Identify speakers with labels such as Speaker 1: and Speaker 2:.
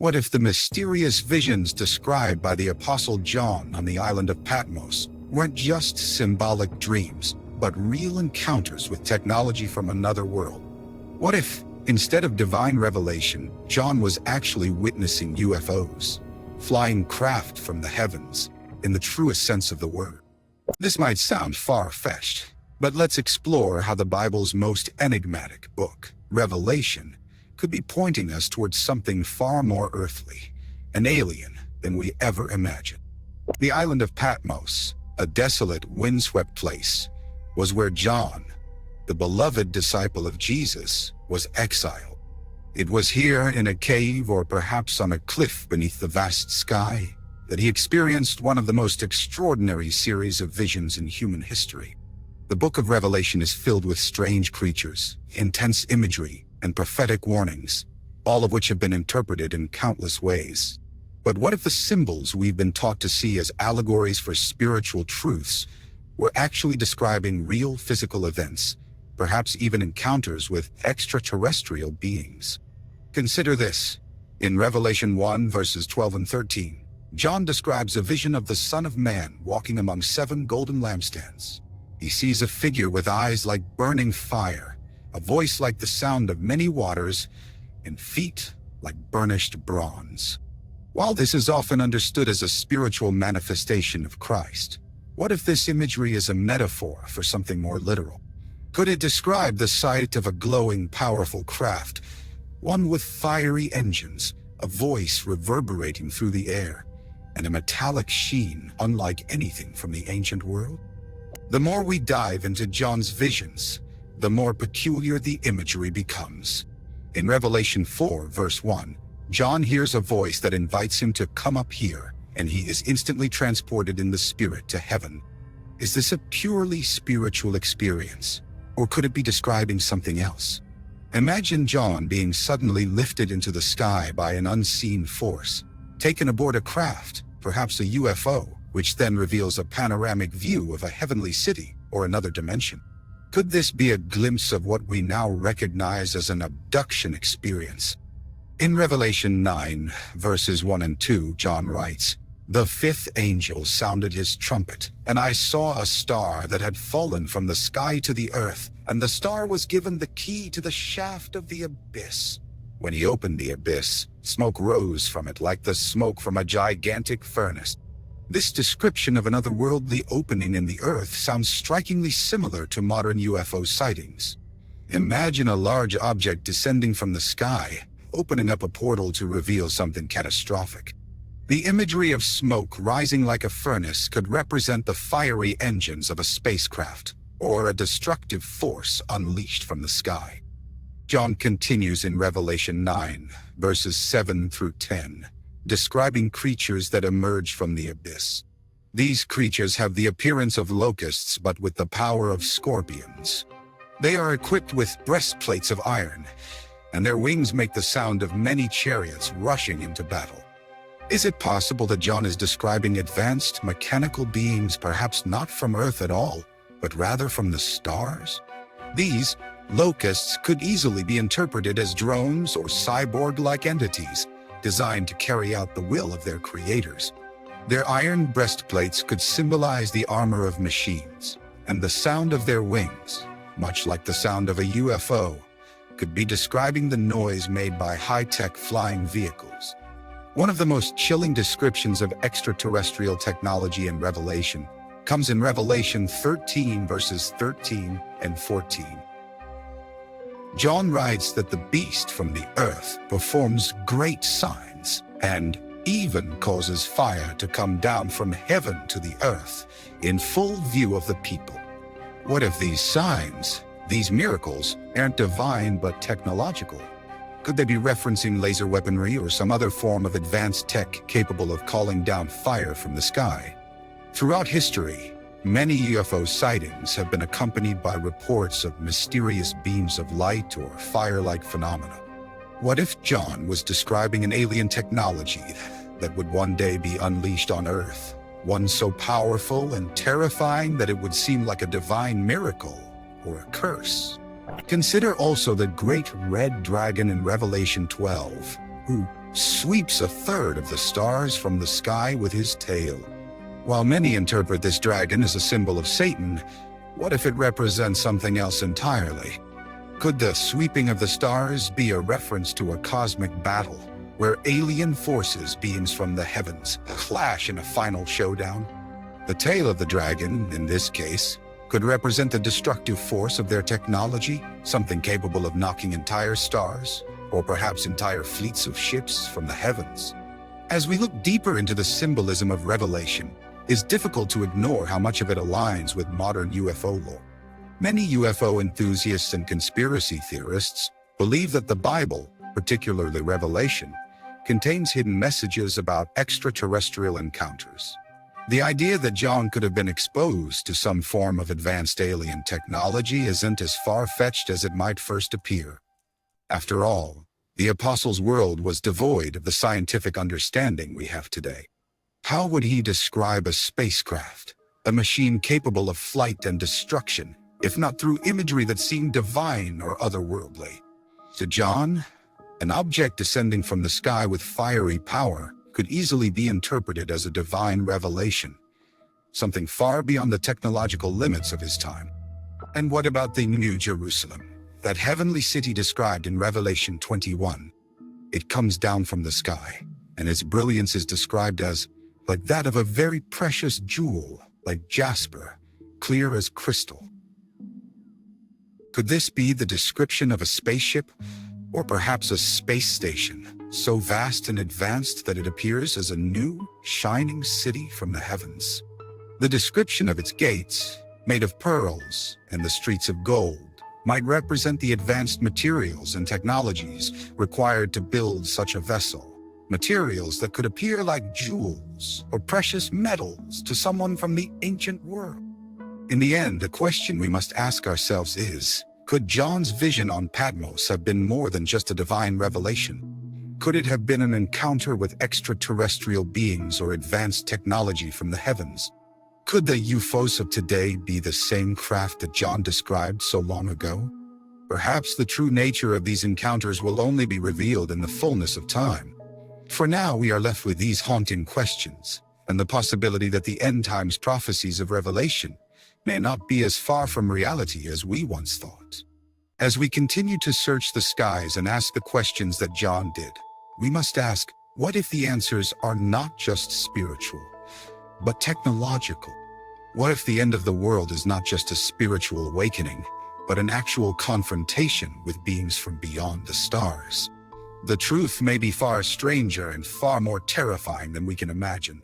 Speaker 1: What if the mysterious visions described by the Apostle John on the island of Patmos weren't just symbolic dreams, but real encounters with technology from another world? What if, instead of divine revelation, John was actually witnessing UFOs, flying craft from the heavens, in the truest sense of the word? This might sound far-fetched, but let's explore how the Bible's most enigmatic book, Revelation, could be pointing us towards something far more earthly and alien than we ever imagined. The island of Patmos, a desolate, windswept place, was where John, the beloved disciple of Jesus, was exiled. It was here in a cave or perhaps on a cliff beneath the vast sky that he experienced one of the most extraordinary series of visions in human history. The book of Revelation is filled with strange creatures, intense imagery, and prophetic warnings, all of which have been interpreted in countless ways. But what if the symbols we've been taught to see as allegories for spiritual truths were actually describing real physical events, perhaps even encounters with extraterrestrial beings? Consider this. In Revelation 1 verses 12 and 13, John describes a vision of the Son of Man walking among 7 golden lampstands. He sees a figure with eyes like burning fire, a voice like the sound of many waters, and feet like burnished bronze. While this is often understood as a spiritual manifestation of Christ, what if this imagery is a metaphor for something more literal? Could it describe the sight of a glowing, powerful craft, one with fiery engines, a voice reverberating through the air, and a metallic sheen unlike anything from the ancient world? The more we dive into John's visions, the more peculiar the imagery becomes. In Revelation 4, verse 1, John hears a voice that invites him to come up here, and he is instantly transported in the spirit to heaven. Is this a purely spiritual experience, or could it be describing something else? Imagine John being suddenly lifted into the sky by an unseen force, taken aboard a craft, perhaps a UFO, which then reveals a panoramic view of a heavenly city or another dimension. Could this be a glimpse of what we now recognize as an abduction experience? In Revelation 9, verses 1 and 2, John writes, "The 5th angel sounded his trumpet, and I saw a star that had fallen from the sky to the earth, and the star was given the key to the shaft of the abyss. When he opened the abyss, smoke rose from it like the smoke from a gigantic furnace." This description of an otherworldly opening in the earth sounds strikingly similar to modern UFO sightings. Imagine a large object descending from the sky, opening up a portal to reveal something catastrophic. The imagery of smoke rising like a furnace could represent the fiery engines of a spacecraft, or a destructive force unleashed from the sky. John continues in Revelation 9, verses 7 through 10. Describing creatures that emerge from the abyss. These creatures have the appearance of locusts, but with the power of scorpions. They are equipped with breastplates of iron, and their wings make the sound of many chariots rushing into battle. Is it possible that John is describing advanced mechanical beings, perhaps not from Earth at all, but rather from the stars? These locusts could easily be interpreted as drones or cyborg-like entities, designed to carry out the will of their creators. Their iron breastplates could symbolize the armor of machines, and the sound of their wings, much like the sound of a UFO, could be describing the noise made by high-tech flying vehicles. One of the most chilling descriptions of extraterrestrial technology in Revelation comes in Revelation 13, verses 13 and 14. John writes that the beast from the earth performs great signs and even causes fire to come down from heaven to the earth in full view of the people. What if these signs, these miracles, aren't divine but technological? Could they be referencing laser weaponry or some other form of advanced tech capable of calling down fire from the sky? Throughout history, many UFO sightings have been accompanied by reports of mysterious beams of light or fire-like phenomena. What if John was describing an alien technology that would one day be unleashed on Earth, one so powerful and terrifying that it would seem like a divine miracle or a curse? Consider also the great red dragon in Revelation 12, who, sweeps a third of the stars from the sky with his tail. While many interpret this dragon as a symbol of Satan, what if it represents something else entirely? Could the sweeping of the stars be a reference to a cosmic battle, where alien forces, beings from the heavens, clash in a final showdown? The tail of the dragon, in this case, could represent the destructive force of their technology, something capable of knocking entire stars, or perhaps entire fleets of ships from the heavens. As we look deeper into the symbolism of Revelation, it's difficult to ignore how much of it aligns with modern UFO lore. Many UFO enthusiasts and conspiracy theorists believe that the Bible, particularly Revelation, contains hidden messages about extraterrestrial encounters. The idea that John could have been exposed to some form of advanced alien technology isn't as far-fetched as it might first appear. After all, the Apostle's world was devoid of the scientific understanding we have today. How would he describe a spacecraft, a machine capable of flight and destruction, if not through imagery that seemed divine or otherworldly? To John, an object descending from the sky with fiery power could easily be interpreted as a divine revelation, something far beyond the technological limits of his time. And what about the New Jerusalem, that heavenly city described in Revelation 21? It comes down from the sky, and its brilliance is described as like that of a very precious jewel, like jasper, clear as crystal. Could this be the description of a spaceship, or perhaps a space station, so vast and advanced that it appears as a new, shining city from the heavens? The description of its gates, made of pearls, and the streets of gold, might represent the advanced materials and technologies required to build such a vessel. Materials that could appear like jewels or precious metals to someone from the ancient world. In the end, the question we must ask ourselves is, could John's vision on Patmos have been more than just a divine revelation? Could it have been an encounter with extraterrestrial beings or advanced technology from the heavens? Could the UFOs of today be the same craft that John described so long ago? Perhaps the true nature of these encounters will only be revealed in the fullness of time. For now, we are left with these haunting questions, and the possibility that the end times prophecies of Revelation may not be as far from reality as we once thought. As we continue to search the skies and ask the questions that John did, we must ask, what if the answers are not just spiritual, but technological? What if the end of the world is not just a spiritual awakening, but an actual confrontation with beings from beyond the stars? The truth may be far stranger and far more terrifying than we can imagine.